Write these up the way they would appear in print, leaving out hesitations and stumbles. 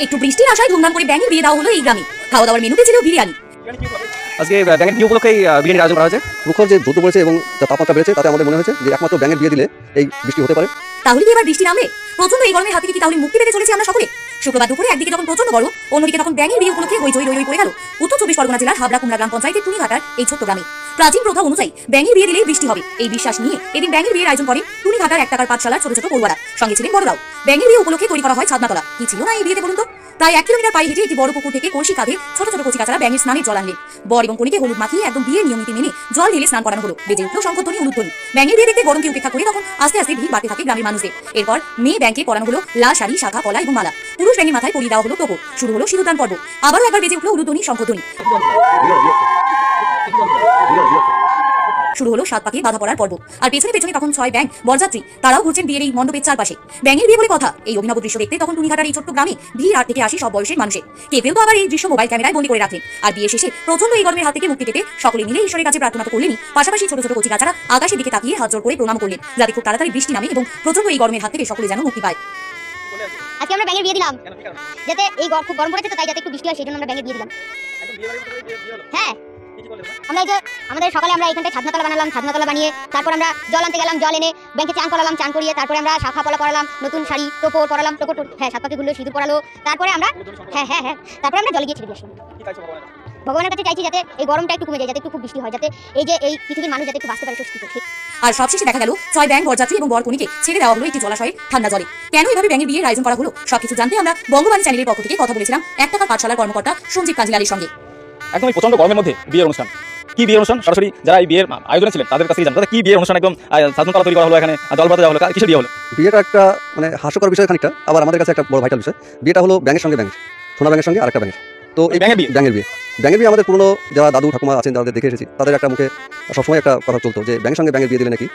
একটু বৃষ্টির আশায় ধুমধাম করে ব্যাঙের বিয়ে দেওয়া হলো এই গ্রামে। খাওয়া দাওয়ার মেনুতে ছিল বিরিয়ানি। আজকে ব্যাঙের বিয়ে উপলক্ষে বিরিয়ানির আয়োজন করা হয়েছে। মুখর যে দ্রুত পড়েছে এবং তাপমাত্রা বেড়েছে, তাতে আমাদের মনে হয়েছে যে একমাত্র ব্যাঙের বিয়ে দিলে এই বৃষ্টি হতে পারে। তাহলে কি এবার বৃষ্টি নামবে? প্রচন্ড এই গরমের হাত থেকে কি তাহলে মুক্তি পেতে চলেছি আমরা সকলে? শুক্রবার দুপুরে একদিকে যখন প্রচন্ড গরম, অন্যদিকে তখন ব্যাঙের বিয়ে উপলক্ষে হইচই রই পড়ে গেল উত্তর 24 পরগনা জেলার হাবড়া কুমড়া গ্রাম পঞ্চায়েতের টুনিঘাটার এই ছোট্ট গ্রামে। প্রাচীন প্রথা অনুযায়ী ব্যাঙের বিয়ে দিলেই বৃষ্টি হবে, এই বিশ্বাস নিয়ে এদিন ব্যাঙের বিয়ের আয়োজন করেন টুনিঘাটার 1 টাকার পাঠশালার ছোট ছোট পড়ুয়ারা, সঙ্গে ছিলেন বড়রাও। ব্যাঙের বিয়ে উপলক্ষে তৈরি করা হয় ছাদনাতলা। কি ছিল না এই বিয়েতে বলুন তো? প্রায় 1 কিলোমিটার পায়ে হেঁটে একটি বড় পুকুর থেকে কলসি কাঁধে ছোট ছোট কচি কাচারা ব্যাঙের স্নানের জল আনলেন। বর এবং কনেকে হলুদ মাখিয়ে একদম বিয়ের নিয়ম নীতি মেনে জল ঢেলে স্নান করানো হলো। বেজে উঠল শঙ্খধ্বনি, উলুধ্বনি। ব্যাঙের বিয়ে দেখতে গরমকে উপেক্ষা করে তখন আস্তে আস্তে ভিড় বাড়তে থাকে গ্রামের মানুষদের। এরপর মেয়ে ব্যাঙকে পরানো হলো লাল শাড়ি, শাখা, কলা এবং মালা। পুরুষ ব্যাঙের মাথায় পরিয়ে দেওয়া হলো টোপর। শুরু হলো সিঁদুরদান পর্ব। আবারও একবার বেজে উঠল উলুধ্বনি, শঙ্খধ্বনি। শুরু হলো 7 পাকে বাধা পড়ার পর্ব। আর পেছনে পেছনে তখন 6 ব্যাঙ বরযাত্রী, তারাও ঘুরছেন বিয়ের এই মণ্ডপের চারপাশে। ব্যাঙের বিয়ে বলে কথা। এই অভিনব দৃশ্য দেখতে তখন টুনিঘাটার এই ছোট্ট গ্রামে ভিড় আর থেকে আসি সব বয়সের মানুষের। কেউ তো আবার এই দৃশ্য মোবাইল ক্যামেরায় বন্দী করে রাখেন। আর বিয়ে শেষে প্রচন্ড এই গরমের হাত থেকে মুক্তি পেতে সকলে মিলে ঈশ্বরের কাছে প্রার্থনা তো করলেনই, পাশাপাশি ছোট ছোট কচি কাচারা আকাশের দিকে তাকিয়ে হাত জোড় করে প্রণাম করলেন, যাতে খুব তাড়াতাড়ি বৃষ্টি নামে এবং প্রচন্ড এই গরমের হাত থেকে সকলে যেন মুক্তি পায়। আজকে আমরা ব্যাঙের বিয়ে দিলাম, যাতে এই খুব গরম পড়েছে, তো তাই যাতে একটু বৃষ্টি হয় সেই জন্য আমরা ব্যাঙের বিয়ে দিলাম। হ্যাঁ, আমরা এই যে আমাদের সকালে আমরা এখানটায় ছাদনাতলা বানালাম, ছাদনাতলা বানিয়ে তারপর আমরা জল আনতে গেলাম, জল এনে ব্যাংকে চান করালাম, চান করিয়ে তারপরে আমরা শাখা পলা পরালাম, নতুন শাড়ি টোপর পরালাম, টোপর হ্যাঁ 7 পাকে গুলো সিঁদুর পরালো। তারপরে আমরা তারপরে আমরা জলে গিয়ে ছেড়ে দিয়ে আসলাম। ভগবানের কাছে চাইছি যাতে এই গরমটা একটু কমে যায়, যাতে একটু খুব বৃষ্টি হয়, যাতে এই যে এই পৃথিবীর মানুষ যাতে একটু বাঁচতে পারে স্বস্তিতে। আর সবশেষে দেখা গেল 6 ব্যাঙ বরযাত্রী এবং বর কনেকে ছেড়ে দেওয়া হলো একটি জলাশয়ে ঠান্ডা জলে। কেন এভাবে ব্যাঙের বিয়ের আয়োজন করা হলো সবকিছু জানতে আমরা বঙ্গবাণী চ্যানেলের পক্ষ থেকে কথা বলেছিলাম 1 টাকার পাঠশালার কর্মকর্তা সঞ্জীব কাঞ্জিলালের সঙ্গে। একদম এই প্রচন্ড গরমের মধ্যে বিয়ের অনুষ্ঠান, কি বিয়ের অনুষ্ঠান? সরাসরি যারা এই বিয়ের আয়োজনে ছিলেন তাদের কাছ থেকে জানতে কি বিয়ের অনুষ্ঠান, একদম ছাদনাতলা তৈরি করা হলো, এখানে জল বাতা দেওয়া হলো, কিসের বিয়ে হলো? বিয়েটা একটা মানে হাস্যকর বিষয় খানিকটা, আবার আমাদের কাছে একটা বড় ভাইটাল বিষয়। বিয়েটা হলো ব্যাঙের সঙ্গে ব্যাঙের, সোনা ব্যাঙের সঙ্গে আরেকটা ব্যাঙের। তো এই ব্যাঙের বিয়ে আমাদের পুরনো যারা দাদু ঠাকুমা আছেন, যাদের দেখে এসেছি, তাদের একটা মুখে সবসময় একটা কথা চলতো যে ব্যাঙের সঙ্গে ব্যাঙের বিয়ে দিলে নাকি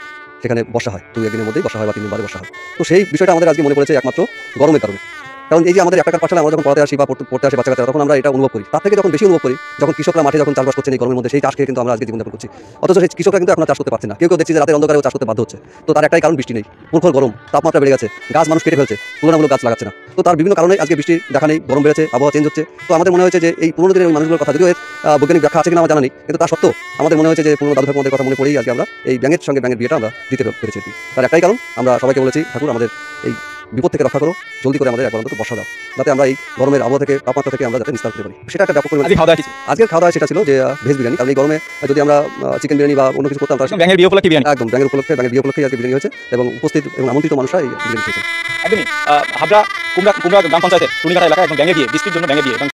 সেখানে বর্ষা হয়, 2-1 দিনের মধ্যেই বর্ষা হয় বা 3 দিন বাদে বর্ষা হয়। তো সেই বিষয়টা আমাদের আজকে মনে পড়েছে একমাত্র গরমের কারণে। কারণ এই যে আমাদের 1 টাকার পাঠশালা আমরা যখন পড়াতে আসি বা পড়তে আসি বাচ্চারা, তখন আমরা এটা অনুভব করি। তার থেকে যখন বেশি অনুভব করি যখন কৃষকরা মাঠে যখন চাষবাস করছেন এই গরমের মধ্যে, সেই চাষ খেয়ে কিন্তু আমরা আজকে জীবনযাপন করছি। অথচ সেই কৃষকরা কিন্তু এখন চাষ করতে পারছে না। কেউ দেখছি যে রাতের অন্ধকারেও চাষ করতে বাধ্য হচ্ছে। তো তার একটাই কারণ বৃষ্টি নেই, প্রখর গরম, তাপমাত্রা বেড়ে গেছে, গাছ মানুষ কেটে ফেলছে, তুলনামূলক গাছ লাগাচ্ছে না। তো তার বিভিন্ন কারণে আজকে বৃষ্টির দেখা নেই, গরম বেড়েছে, আবহাওয়া চেঞ্জ হচ্ছে। তো আমাদের মনে হয়েছে যে এই পুরোনো দিনের মানুষগুলোর কথা, যদিও বৈজ্ঞানিক ব্যাখ্যা আছে কিনা আমার জানা নেই, কিন্তু তা সত্ত্বেও আমাদের মনে হয়েছে যে পুরোনো দাদু ঠাকুমাদের কথা মনে পড়েই আজকে আমরা এই ব্যাঙের সঙ্গে ব্যাঙের বিয়েটা আমরা দিতে পেরেছি। তার একটাই কারণ, আমরা সবাইকে বলেছি, ঠাকুর আমাদের এই বিপদ থেকে রক্ষা করো, জলদি করে আমাদের একবার অন্তত বর্ষা দাও, যাতে আমরা এই গরমের আবহাওয়া থেকে, তাপমাত্রা থেকে আমরা যাতে নিস্তার পেতে পারি। সেটা একটা ব্যাপক পরিমাণে আজকের খাওয়া দাওয়া সেটা ছিল যে ভেজ বিরিয়ানি। কারণ এই গরমে যদি আমরা চিকেন বিরিয়ানি বা অন্য কিছু করতাম, ব্যাঙের বিয়ে উপলক্ষে বিরিয়ানি, একদম ব্যাঙের বিয়ে উপলক্ষে আজকে বিরিয়ানি হয়েছে এবং উপস্থিত এবং আমন্ত্রিত মানুষরা এই বিরিয়ানি খেয়েছে। একদমই হাবড়া কুমড়া গ্রাম পঞ্চায়েতের টুনিঘাটা এলাকায় একদম ব্যাঙের বিয়ে, বৃষ্টির জন্য ব্যাঙের বিয়ে, এবং